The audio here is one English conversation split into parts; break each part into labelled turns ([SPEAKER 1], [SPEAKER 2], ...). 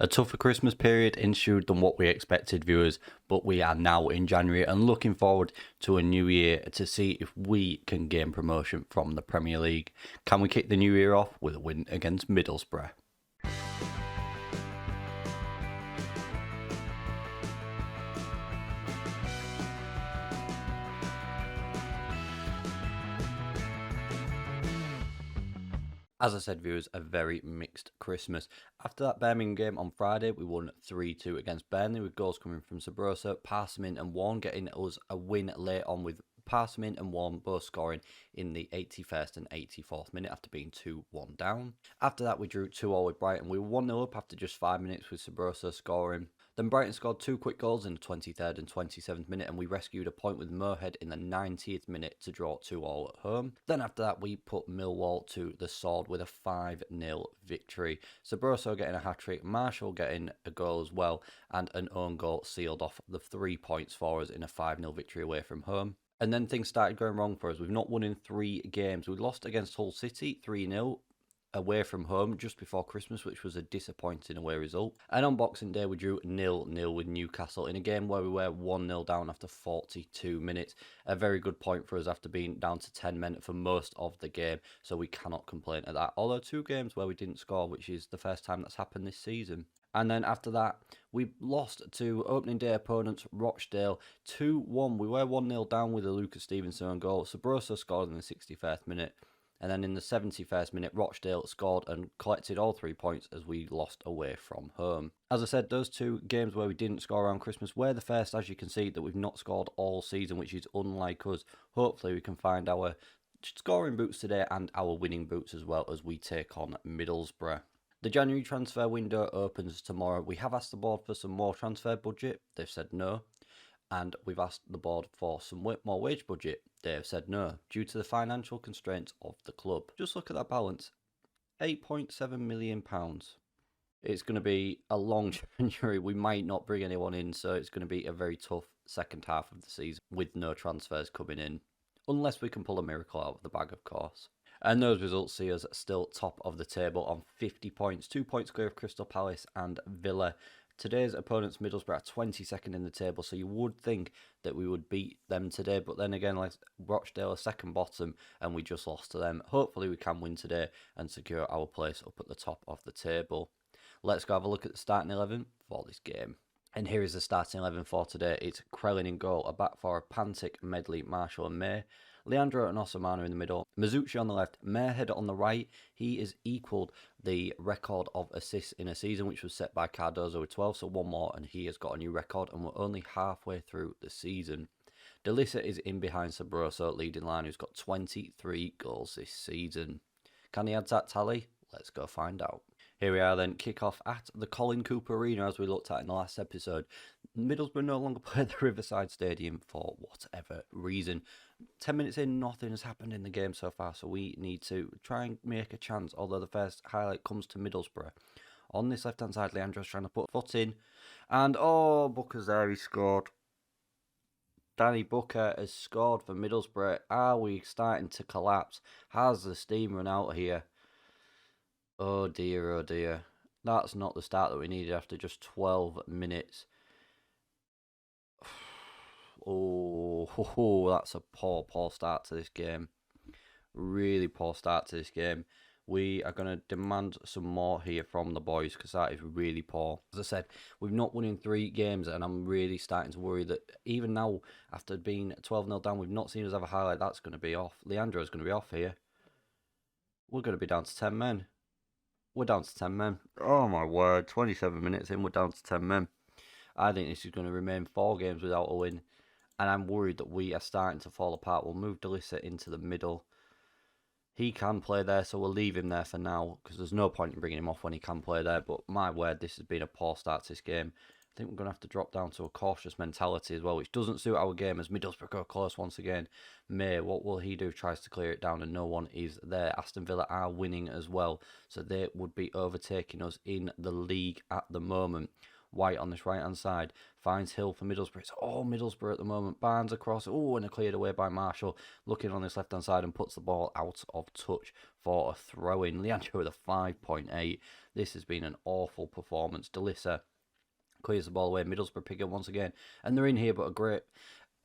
[SPEAKER 1] A tougher Christmas period ensued than what we expected, viewers, but we are now in January and looking forward to a new year to see if we can gain promotion from the Premier League. Can we kick the new year off with a win against Middlesbrough? As I said, viewers, a very mixed Christmas. After that Birmingham game on Friday, we won 3-2 against Burnley with goals coming from Sabrosa, Parsemin and Warren getting us a win late on with Parsemin and Warren both scoring in the 81st and 84th minute after being 2-1 down. After that, we drew 2-2 with Brighton. We were 1-0 up after just 5 minutes with Sabrosa scoring. Then Brighton scored 2 quick goals in the 23rd and 27th minute, and we rescued a point with Moorhead in the 90th minute to draw 2-2 at home. Then after that, we put Millwall to the sword with a 5-0 victory. Sabroso getting a hat-trick, Marshall getting a goal as well, and an own goal sealed off the 3 points for us in a 5-0 victory away from home. And then things started going wrong for us. We've not won in 3 games. We lost against Hull City 3-0. Away from home just before Christmas, which was a disappointing away result. And on Boxing Day, we drew 0-0 with Newcastle in a game where we were 1-0 down after 42 minutes. A very good point for us after being down to 10 men for most of the game, so we cannot complain at that. Although 2 games where we didn't score, which is the first time that's happened this season. And then after that, we lost to opening day opponents Rochdale 2-1. We were 1-0 down with a Lucas Stevenson goal. Sabroso scored in the 61st minute. And then in the 71st minute, Rochdale scored and collected all 3 points as we lost away from home. As I said, those 2 games where we didn't score around Christmas were the first, as you can see, that we've not scored all season, which is unlike us. Hopefully we can find our scoring boots today and our winning boots as well as we take on Middlesbrough. The January transfer window opens tomorrow. We have asked the board for some more transfer budget. They've said no. And we've asked the board for some more wage budget. They have said no, due to the financial constraints of the club. Just look at that balance, £8.7 million. It's going to be a long January. We might not bring anyone in, so it's going to be a very tough second half of the season with no transfers coming in. Unless we can pull a miracle out of the bag, of course. And those results see us still top of the table on 50 points, 2 points clear of Crystal Palace and Villa. Today's opponents, Middlesbrough, are 22nd in the table, so you would think that we would beat them today. But then again, like Rochdale are second bottom, and we just lost to them. Hopefully we can win today and secure our place up at the top of the table. Let's go have a look at the starting 11 for this game. And here is the starting 11 for today. It's Krellin in goal, a back four of Pantic, Medley, Marshall and May. Leandro and Osamana in the middle, Mizuchi on the left, Mayhead on the right. He has equalled the record of assists in a season, which was set by Cardozo with 12, so 1 more, and he has got a new record, and we're only halfway through the season. Delissa is in behind Sabroso, leading line, who's got 23 goals this season. Can he add that tally? Let's go find out. Here we are then, kick-off at the Colin Cooper Arena, as we looked at in the last episode. Middlesbrough no longer play the Riverside Stadium for whatever reason. 10 minutes in, nothing has happened in the game so far, so we need to try and make a chance, although the first highlight comes to Middlesbrough. On this left-hand side, Leandro's trying to put a foot in, and oh, Booker's there, he scored. Danny Booker has scored for Middlesbrough. Are we starting to collapse? Has the steam run out here? Oh dear, oh dear. That's not the start that we needed after just 12 minutes. Oh, that's a poor start to this game. Really poor start to this game. We are going to demand some more here from the boys because that is really poor. As I said, we've not won in 3 games and I'm really starting to worry that even now, after being 12-0 down, we've not seen us have a highlight. That's going to be off. Leandro's going to be off here. We're going to be down to 10 men. We're down to 10 men. Oh my word, 27 minutes in, we're down to 10 men. I think this is going to remain 4 games without a win. And I'm worried that we are starting to fall apart. We'll move Delissa into the middle. He can play there, so we'll leave him there for now. Because there's no point in bringing him off when he can play there. But my word, this has been a poor start to this game. I think we're going to have to drop down to a cautious mentality as well, which doesn't suit our game as Middlesbrough go close once again. May, what will he do? Tries to clear it down and no one is there. Aston Villa are winning as well, so they would be overtaking us in the league at the moment. White on this right-hand side. Finds Hill for Middlesbrough. It's all Middlesbrough at the moment. Barnes across. Oh, and cleared away by Marshall. Looking on this left-hand side and puts the ball out of touch for a throw-in. Leandro with a 5.8. This has been an awful performance. Delissa clears the ball away. Middlesbrough pick up once again. And they're in here, but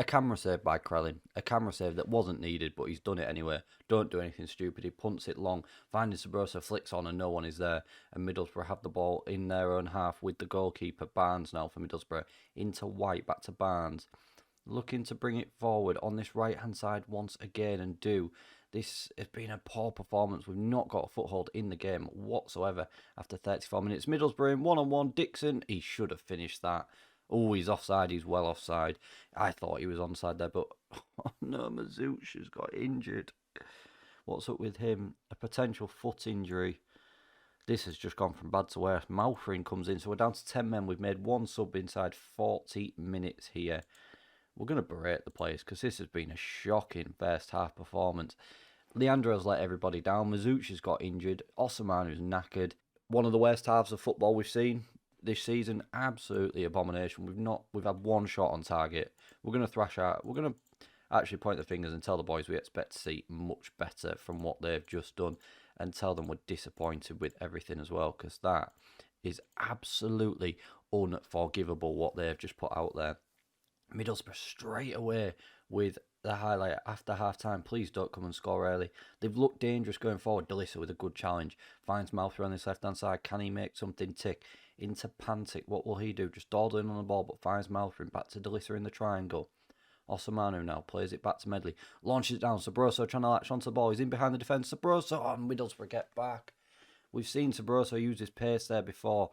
[SPEAKER 1] a camera save by Krellin. A camera save that wasn't needed, but he's done it anyway. Don't do anything stupid. He punts it long. Finding Sabrosa, flicks on and no one is there. And Middlesbrough have the ball in their own half with the goalkeeper. Barnes now for Middlesbrough. Into White, back to Barnes. Looking to bring it forward on this right-hand side once again and do. This has been a poor performance. We've not got a foothold in the game whatsoever after 34 minutes. Middlesbrough in one-on-one. Dixon, he should have finished that. Oh, he's offside. He's well offside. I thought he was onside there, but oh no, Mazuch has got injured. What's up with him? A potential foot injury. This has just gone from bad to worse. Malfrin comes in, so we're down to 10 men. We've made one sub inside 40 minutes here. We're going to berate the players because this has been a shocking first half performance. Leandro's let everybody down. Mazuch has got injured. Osamanu is knackered. One of the worst halves of football we've seen this season. Absolutely abomination. We've had one shot on target. We're going to thrash out. We're going to actually point the fingers and tell the boys we expect to see much better from what they've just done, and tell them we're disappointed with everything as well, because that is absolutely unforgivable what they've just put out there. Middlesbrough straight away with the highlight after half-time. Please don't come and score early. They've looked dangerous going forward. Delissa with a good challenge. Finds Malfrey on this left-hand side. Can he make something tick? Into Pantic. What will he do? Just dawdling on the ball, but finds Malfrey. Back to Delissa in the triangle. Osamanu now plays it back to Medley. Launches it down. Sabroso trying to latch onto the ball. He's in behind the defence. Sabroso. Oh, Middlesbrough get back. We've seen Sabroso use his pace there before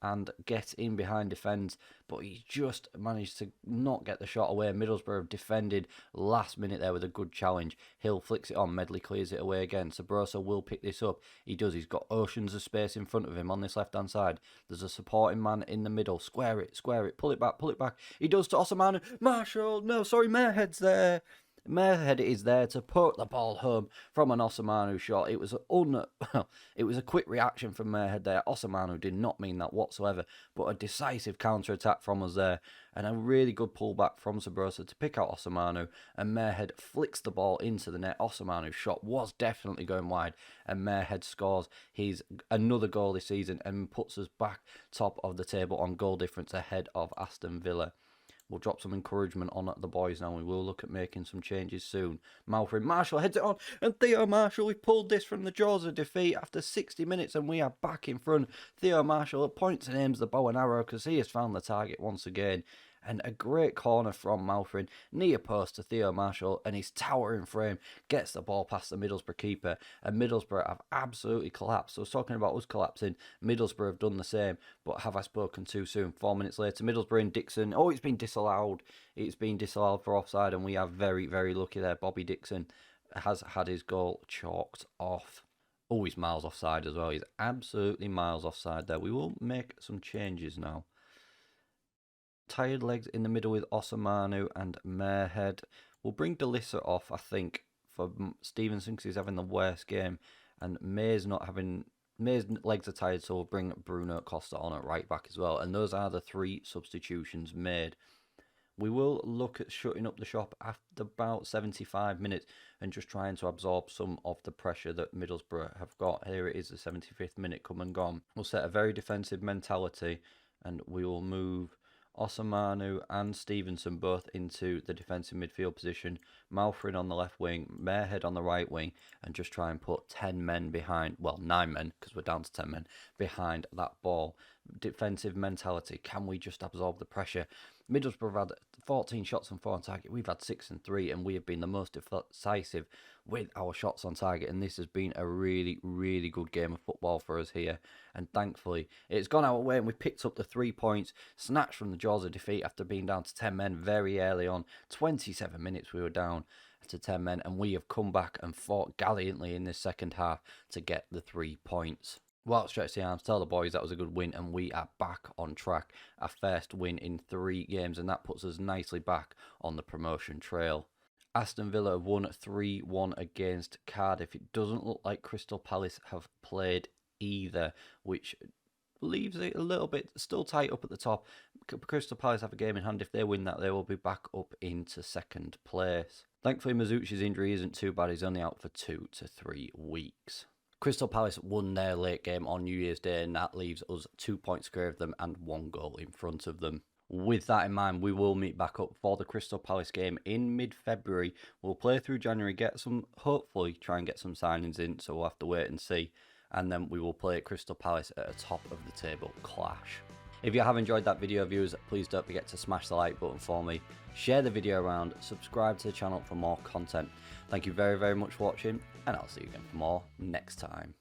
[SPEAKER 1] and get in behind defence, but he just managed to not get the shot away. Middlesbrough have defended last minute there with a good challenge. Hill flicks it on, Medley clears it away again. Sabroso will pick this up. He does. He's got oceans of space in front of him on this left-hand side. There's a supporting man in the middle. Square it, pull it back, He does to Osamanu. Marshall, no, sorry, Marehead's there. Marehead is there to put the ball home from an Osamanu shot. It was a quick reaction from Marehead there. Osamanu did not mean that whatsoever, but a decisive counter-attack from us there, and a really good pullback from Sabrosa to pick out Osamanu, and Marehead flicks the ball into the net. Osamanu's shot was definitely going wide, and Marehead scores his another goal this season and puts us back top of the table on goal difference ahead of Aston Villa. We'll drop some encouragement on at the boys now. We will look at making some changes soon. Malfrey, Marshall heads it on. And Theo Marshall, we pulled this from the jaws of defeat after 60 minutes and we are back in front. Theo Marshall points and aims the bow and arrow because he has found the target once again. And a great corner from Malfrin, near post to Theo Marshall, and his towering frame gets the ball past the Middlesbrough keeper, and Middlesbrough have absolutely collapsed. So I was talking about us collapsing, Middlesbrough have done the same, but have I spoken too soon? 4 minutes later, Middlesbrough and Dixon, it's been disallowed. It's been disallowed for offside, and we are very, very lucky there. Bobby Dixon has had his goal chalked off. Oh, he's miles offside as well. He's absolutely miles offside there. We will make some changes now. Tired legs in the middle with Osamanu and Marehead. We'll bring Delissa off, I think, for Stevenson because he's having the worst game. And May's legs are tired, so we'll bring Bruno Costa on at right back as well. And those are the 3 substitutions made. We will look at shutting up the shop after about 75 minutes and just trying to absorb some of the pressure that Middlesbrough have got. Here it is, the 75th minute come and gone. We'll set a very defensive mentality and we will move Osamanu and Stevenson both into the defensive midfield position, Malfrin on the left wing, Marehead on the right wing, and just try and put 10 men behind, 9 men, because we're down to 10 men, behind that ball. Defensive mentality, can we just absorb the pressure? Middlesbrough have had 14 shots on 4 on target, we've had 6 and 3, and we have been the most decisive with our shots on target, and this has been a really, really good game of football for us here, and thankfully it's gone our way and we picked up the 3 points, snatched from the jaws of defeat after being down to 10 men very early on. 27 minutes we were down to 10 men, and we have come back and fought gallantly in this second half to get the 3 points. Well, stretch the arms, tell the boys that was a good win, and we are back on track. Our first win in 3 games, and that puts us nicely back on the promotion trail. Aston Villa won 3-1 against Cardiff. It doesn't look like Crystal Palace have played either, which leaves it a little bit still tight up at the top. Crystal Palace have a game in hand. If they win that, they will be back up into second place. Thankfully, Mazuchi's injury isn't too bad. He's only out for 2 to 3 weeks. Crystal Palace won their late game on New Year's Day, and that leaves us 2 points clear of them and 1 goal in front of them. With that in mind, we will meet back up for the Crystal Palace game in mid-February. We'll play through January, hopefully try and get some signings in, so we'll have to wait and see. And then we will play Crystal Palace at a top of the table clash. If you have enjoyed that video, viewers, please don't forget to smash the like button for me, share the video around, subscribe to the channel for more content. Thank you very, very much for watching, and I'll see you again for more next time.